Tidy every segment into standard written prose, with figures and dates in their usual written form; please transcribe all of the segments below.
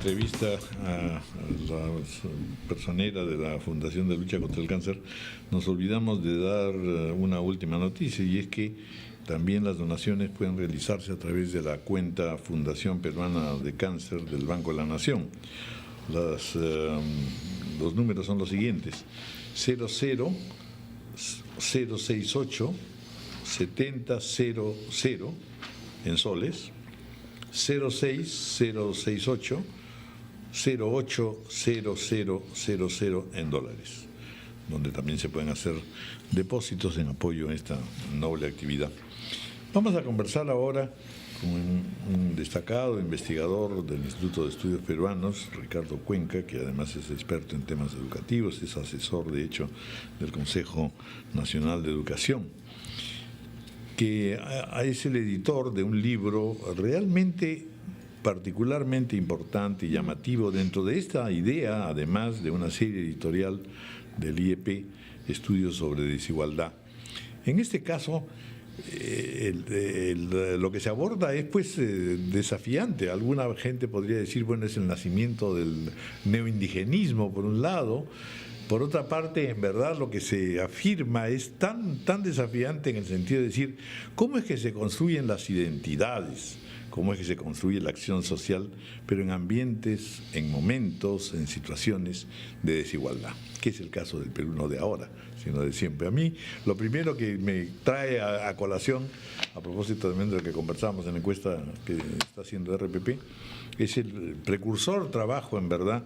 entrevista a la personera de la Fundación de Lucha contra el Cáncer, nos olvidamos de dar una última noticia, y es que también las donaciones pueden realizarse a través de la cuenta Fundación Peruana de Cáncer del Banco de la Nación. Los números son los siguientes: 00068 7000 en soles, 06068 080000 en dólares, donde también se pueden hacer depósitos en apoyo a esta noble actividad. Vamos a conversar ahora con un destacado investigador del Instituto de Estudios Peruanos, Ricardo Cuenca, que además es experto en temas educativos, es asesor, de hecho, del Consejo Nacional de Educación, que es el editor de un libro realmente particularmente importante y llamativo dentro de esta idea, además de una serie editorial del IEP, Estudios sobre Desigualdad. En este caso, lo que se aborda es desafiante. Alguna gente podría decir, bueno, es el nacimiento del neoindigenismo por un lado. Por otra parte, en verdad, lo que se afirma es tan desafiante en el sentido de decir, ¿cómo es que se construyen las identidades? ¿Cómo es que se construye la acción social, pero en ambientes, en momentos, en situaciones de desigualdad? Que es el caso del Perú, no de ahora, sino de siempre. A mí, lo primero que me trae a colación, a propósito también de lo que conversamos en la encuesta que está haciendo RPP, es el precursor trabajo, en verdad,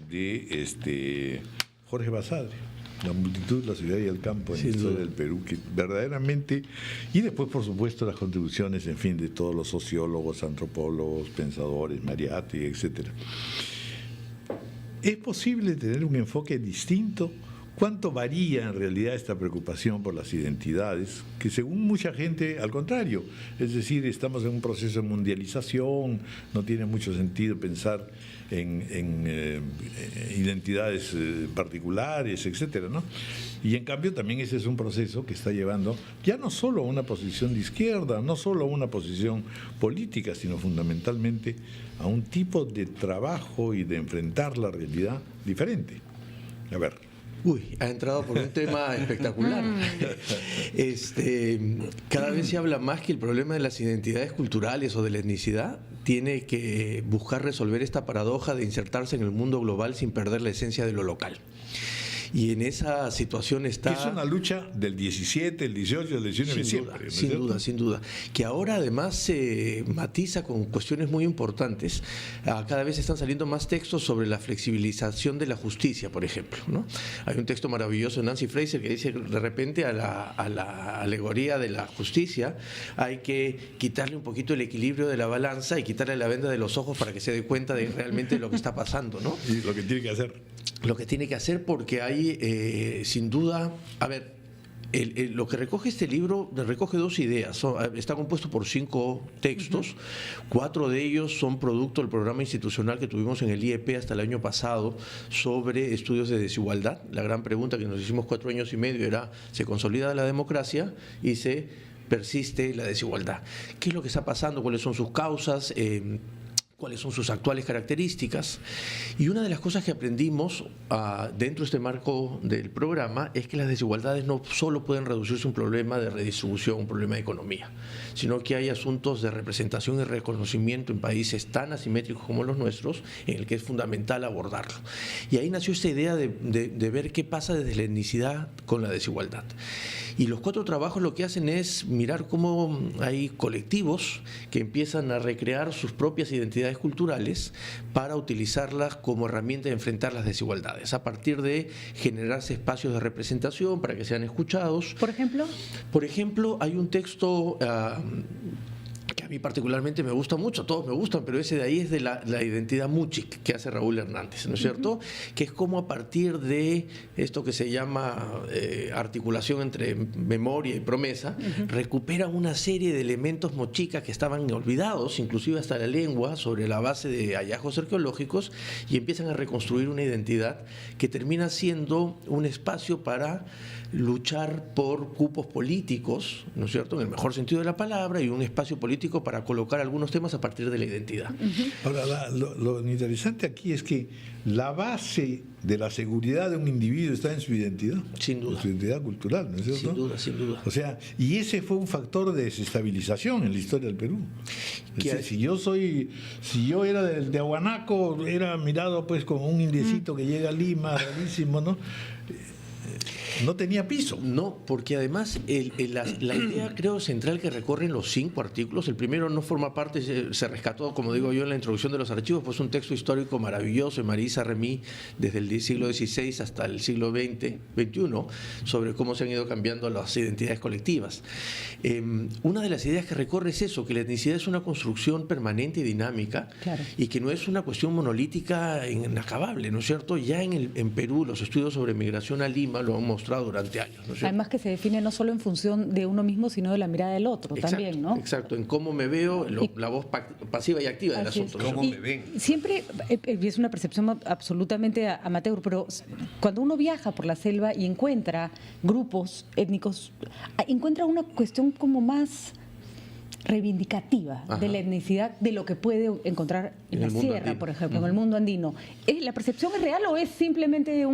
de Jorge Basadre, La multitud, la ciudad y el campo en la historia del Perú, que verdaderamente, y después por supuesto las contribuciones, en fin, de todos los sociólogos, antropólogos, pensadores, Mariátegui, etcétera. ¿Es posible tener un enfoque distinto? ¿Cuánto varía en realidad esta preocupación por las identidades? Que según mucha gente, al contrario, es decir, estamos en un proceso de mundialización, no tiene mucho sentido pensar en identidades particulares, etcétera, ¿no? Y en cambio también ese es un proceso que está llevando ya no solo a una posición de izquierda, no solo a una posición política, sino fundamentalmente a un tipo de trabajo y de enfrentar la realidad diferente. A ver. Uy, ha entrado por un tema espectacular. Cada vez se habla más que el problema de las identidades culturales o de la etnicidad tiene que buscar resolver esta paradoja de insertarse en el mundo global sin perder la esencia de lo local. Y en esa situación está... Es una lucha del 17, el 18, el 19 siempre. Sin duda. Que ahora además se matiza con cuestiones muy importantes. Cada vez están saliendo más textos sobre la flexibilización de la justicia, por ejemplo, ¿no? Hay un texto maravilloso de Nancy Fraser que dice, de repente a la alegoría de la justicia hay que quitarle un poquito el equilibrio de la balanza y quitarle la venda de los ojos para que se dé cuenta de realmente lo que está pasando, ¿no? Y lo que tiene que hacer. Lo que tiene que hacer, porque hay, sin duda, a ver, lo que recoge este libro recoge dos ideas. Está compuesto por 5 textos. 4 de ellos son producto del programa institucional que tuvimos en el IEP hasta el año pasado sobre estudios de desigualdad. La gran pregunta que nos hicimos 4 años y medio era: ¿se consolida la democracia y se persiste la desigualdad? ¿Qué es lo que está pasando? ¿Cuáles son sus causas? ¿Cuáles son sus actuales características? Y una de las cosas que aprendimos dentro de este marco del programa es que las desigualdades no solo pueden reducirse a un problema de redistribución, un problema de economía, sino que hay asuntos de representación y reconocimiento en países tan asimétricos como los nuestros, en el que es fundamental abordarlo. Y ahí nació esta idea de ver qué pasa desde la etnicidad con la desigualdad. Y los 4 trabajos lo que hacen es mirar cómo hay colectivos que empiezan a recrear sus propias identidades culturales para utilizarlas como herramienta de enfrentar las desigualdades, a partir de generarse espacios de representación para que sean escuchados. ¿Por ejemplo? Por ejemplo, hay un texto que a mí particularmente me gusta mucho, todos me gustan, pero ese de ahí es de la identidad Muchik, que hace Raúl Hernández, ¿no es cierto? Que es como a partir de esto que se llama articulación entre memoria y promesa, recupera una serie de elementos mochicas que estaban olvidados, inclusive hasta la lengua, sobre la base de hallazgos arqueológicos, y empiezan a reconstruir una identidad que termina siendo un espacio para luchar por cupos políticos, ¿no es cierto?, en el mejor sentido de la palabra, y un espacio político para colocar algunos temas a partir de la identidad. Ahora, lo interesante aquí es que la base de la seguridad de un individuo está en su identidad. Sin duda. En su identidad cultural, ¿no es cierto? Sin duda, sin duda. O sea, y ese fue un factor de desestabilización en la historia del Perú. Es decir, si yo era de Aguanaco, era mirado pues como un indiecito que llega a Lima, rarísimo, ¿no? No tenía piso. No, porque además la idea, creo, central que recorren los 5 artículos, el primero no forma parte, se rescató, como digo yo, en la introducción de los archivos, pues un texto histórico maravilloso de Marisa Remy, desde el siglo XVI hasta el siglo XX, XXI, sobre cómo se han ido cambiando las identidades colectivas. Una de las ideas que recorre es eso, que la etnicidad es una construcción permanente y dinámica, claro, y que no es una cuestión monolítica inacabable, ¿no es cierto? Ya en Perú los estudios sobre migración a Lima lo han mostrado durante años, ¿no es cierto? Además que se define no solo en función de uno mismo, sino de la mirada del otro. Exacto, también, ¿no? Exacto, en cómo me veo, la voz pasiva y activa del Así asunto. es. ¿no? ¿Cómo Y me ven? siempre es una percepción absolutamente amateur, pero cuando uno viaja por la selva y encuentra grupos étnicos, encuentra una cuestión como más reivindicativa Ajá. de la etnicidad de lo que puede encontrar en En la el mundo sierra, andino. por ejemplo, en el mundo andino. ¿La percepción es real o es simplemente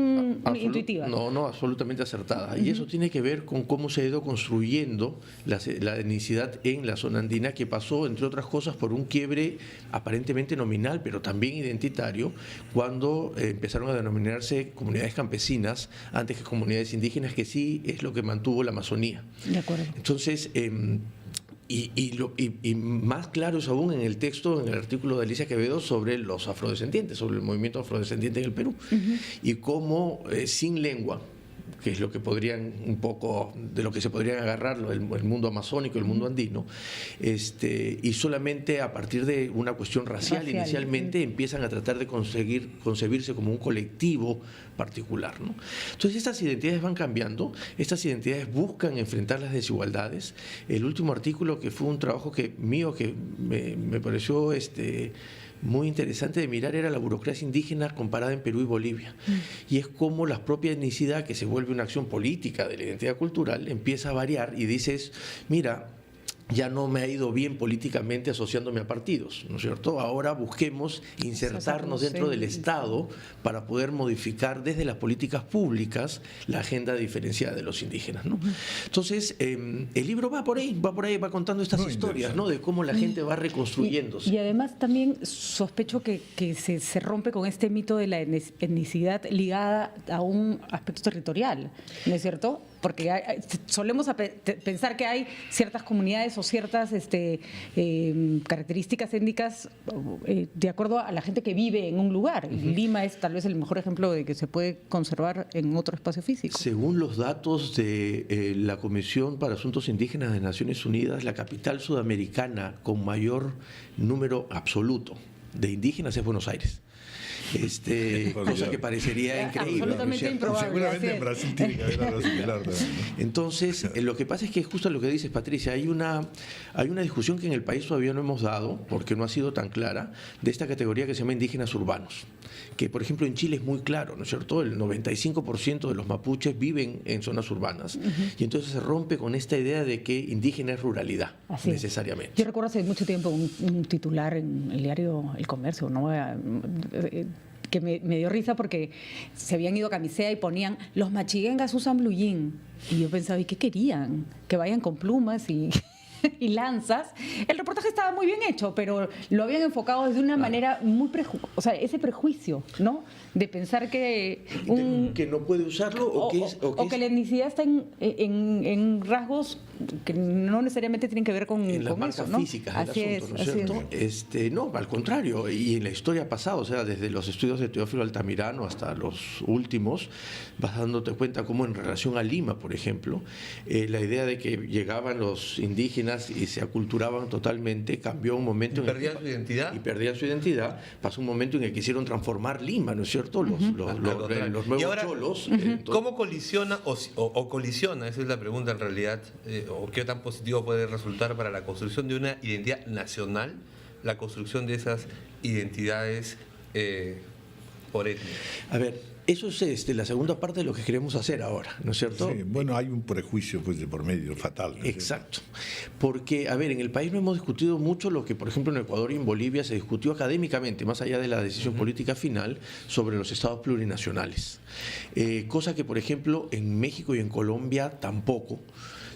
intuitiva? No, absolutamente acertada. Y eso tiene que ver con cómo se ha ido construyendo la etnicidad en la zona andina, que pasó, entre otras cosas, por un quiebre aparentemente nominal, pero también identitario, cuando empezaron a denominarse comunidades campesinas antes que comunidades indígenas, que sí es lo que mantuvo la Amazonía. De acuerdo. Entonces, y más claro es aún en el texto, en el artículo de Alicia Quevedo sobre los afrodescendientes, sobre el movimiento afrodescendiente en el Perú, y cómo sin lengua, que es lo que podrían un poco de lo que se podrían agarrar el mundo amazónico, el mundo andino, y solamente a partir de una cuestión racial inicialmente empiezan a tratar de concebirse como un colectivo particular, ¿no? Entonces estas identidades van cambiando, estas identidades buscan enfrentar las desigualdades. El último artículo, que fue un trabajo mío que me pareció muy interesante de mirar, era la burocracia indígena comparada en Perú y Bolivia. Y es como la propia etnicidad, que se vuelve una acción política de la identidad cultural, empieza a variar y dices, mira, ya no me ha ido bien políticamente asociándome a partidos, ¿no es cierto? Ahora busquemos insertarnos dentro del Estado para poder modificar desde las políticas públicas la agenda diferenciada de los indígenas, ¿no? Entonces, el libro va por ahí, va contando estas historias, ¿no? De cómo la gente va reconstruyéndose. Y además también sospecho que se rompe con este mito de la etnicidad ligada a un aspecto territorial, ¿no es cierto? Porque solemos pensar que hay ciertas comunidades o ciertas características étnicas de acuerdo a la gente que vive en un lugar. Y Lima es tal vez el mejor ejemplo de que se puede conservar en otro espacio físico. Según los datos de la Comisión para Asuntos Indígenas de Naciones Unidas, la capital sudamericana con mayor número absoluto de indígenas es Buenos Aires. Cosa que parecería increíble. Absolutamente improbable. Seguramente en Brasil tiene que haber algo similar también, ¿no? Entonces, lo que pasa es que justo lo que dices, Patricia, hay una discusión que en el país todavía no hemos dado, porque no ha sido tan clara, de esta categoría que se llama indígenas urbanos, que por ejemplo en Chile es muy claro, ¿no es cierto? El 95% de los mapuches viven en zonas urbanas, y entonces se rompe con esta idea de que indígena es ruralidad, Así es. necesariamente. Yo recuerdo hace mucho tiempo un titular en el diario El Comercio, ¿no? Que me dio risa porque se habían ido a Camisea y ponían los machiguengas usan blue jean. Y yo pensaba, ¿y qué querían? Que vayan con plumas y lanzas. El reportaje estaba muy bien hecho, pero lo habían enfocado desde una manera muy o sea, ese prejuicio, ¿no? De pensar que que no puede usarlo o que la etnicidad está en rasgos que no necesariamente tienen que ver con en las con marcas eso, ¿no? físicas del Así asunto, ¿no es es. cierto? No, al contrario, y en la historia pasada, o sea, desde los estudios de Teófilo Altamirano hasta los últimos, vas dándote cuenta cómo en relación a Lima, por ejemplo, la idea de que llegaban los indígenas y se aculturaban totalmente cambió un momento ¿Y perdían su identidad? Y perdían su identidad. Pasó un momento en el que quisieron transformar Lima, ¿no es cierto? Los nuevos y ahora, cholos. ¿cómo colisiona o colisiona? Esa es la pregunta en realidad. ¿O qué tan positivo puede resultar para la construcción de una identidad nacional, la construcción de esas identidades por etnia? A ver, Eso es la segunda parte de lo que queremos hacer ahora, ¿no es cierto? Sí, bueno, hay un prejuicio pues de por medio fatal. ¿no? Exacto. Porque, a ver, en el país no hemos discutido mucho lo que, por ejemplo, en Ecuador y en Bolivia se discutió académicamente, más allá de la decisión política final, sobre los estados plurinacionales. Cosa que, por ejemplo, en México y en Colombia tampoco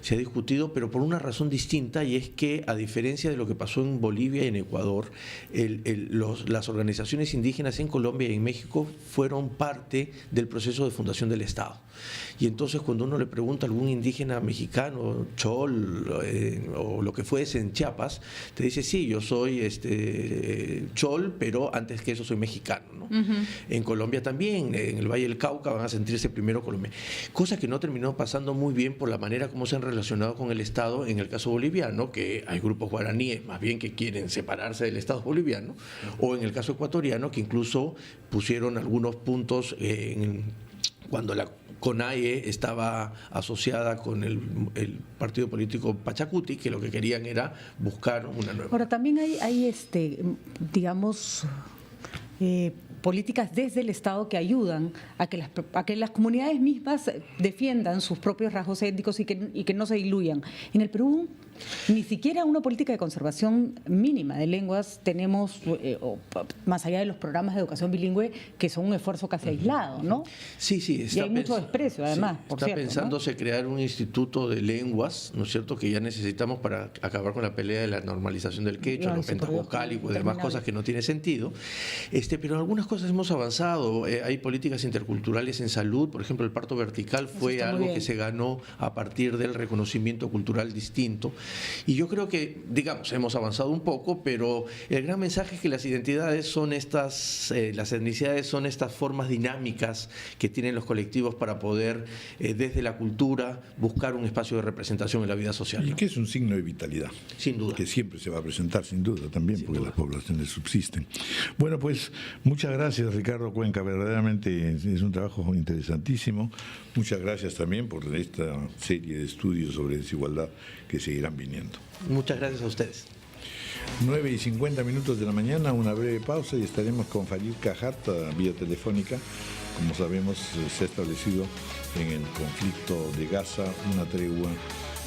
se ha discutido, pero por una razón distinta, y es que, a diferencia de lo que pasó en Bolivia y en Ecuador, las organizaciones indígenas en Colombia y en México fueron parte del proceso de fundación del Estado. Y entonces, cuando uno le pregunta a algún indígena mexicano, chol, o lo que fuese en Chiapas, te dice, sí, yo soy chol, pero antes que eso soy mexicano, ¿no? En Colombia también, en el Valle del Cauca van a sentirse primero colombianos. Cosa que no terminó pasando muy bien por la manera como se han relacionado con el Estado en el caso boliviano, que hay grupos guaraníes más bien que quieren separarse del Estado boliviano, o en el caso ecuatoriano, que incluso pusieron algunos puntos cuando la CONAIE estaba asociada con el partido político Pachacuti, que lo que querían era buscar una nueva. Ahora, también hay digamos, políticas desde el Estado que ayudan a que las comunidades mismas defiendan sus propios rasgos étnicos y que no se diluyan. En el Perú, ni siquiera una política de conservación mínima de lenguas tenemos, más allá de los programas de educación bilingüe, que son un esfuerzo casi aislado, ¿no? Sí, sí. Y hay mucho desprecio, además, por está cierto, pensándose ¿no? crear un instituto de lenguas, ¿no es cierto?, que ya necesitamos para acabar con la pelea de la normalización del quechua, No, lo sí, por Dios, pentavocálico y demás cosas que no tiene sentido. Pero en algunas cosas hemos avanzado. Hay políticas interculturales en salud, por ejemplo, el parto vertical fue algo que se ganó a partir del reconocimiento cultural distinto. Y yo creo que, digamos, hemos avanzado un poco, pero el gran mensaje es que las identidades son las etnicidades son estas formas dinámicas que tienen los colectivos para poder, desde la cultura, buscar un espacio de representación en la vida social. Y que es un signo de vitalidad. Sin duda. Que siempre se va a presentar, sin duda, también, Sin porque duda. las poblaciones subsisten. Bueno, pues muchas gracias, Ricardo Cuenca. Verdaderamente es un trabajo interesantísimo. Muchas gracias también por esta serie de estudios sobre desigualdad que seguirán viniendo. Muchas gracias a ustedes. 9:50 de la mañana, una breve pausa y estaremos con Farid Cajat vía telefónica. Como sabemos, se ha establecido en el conflicto de Gaza una tregua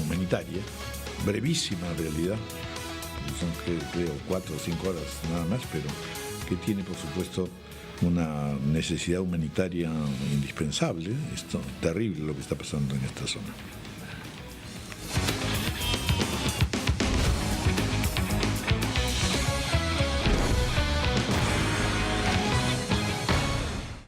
humanitaria, brevísima en realidad, son creo 4 o 5 horas nada más, pero que tiene por supuesto una necesidad humanitaria indispensable. Esto terrible lo que está pasando en esta zona.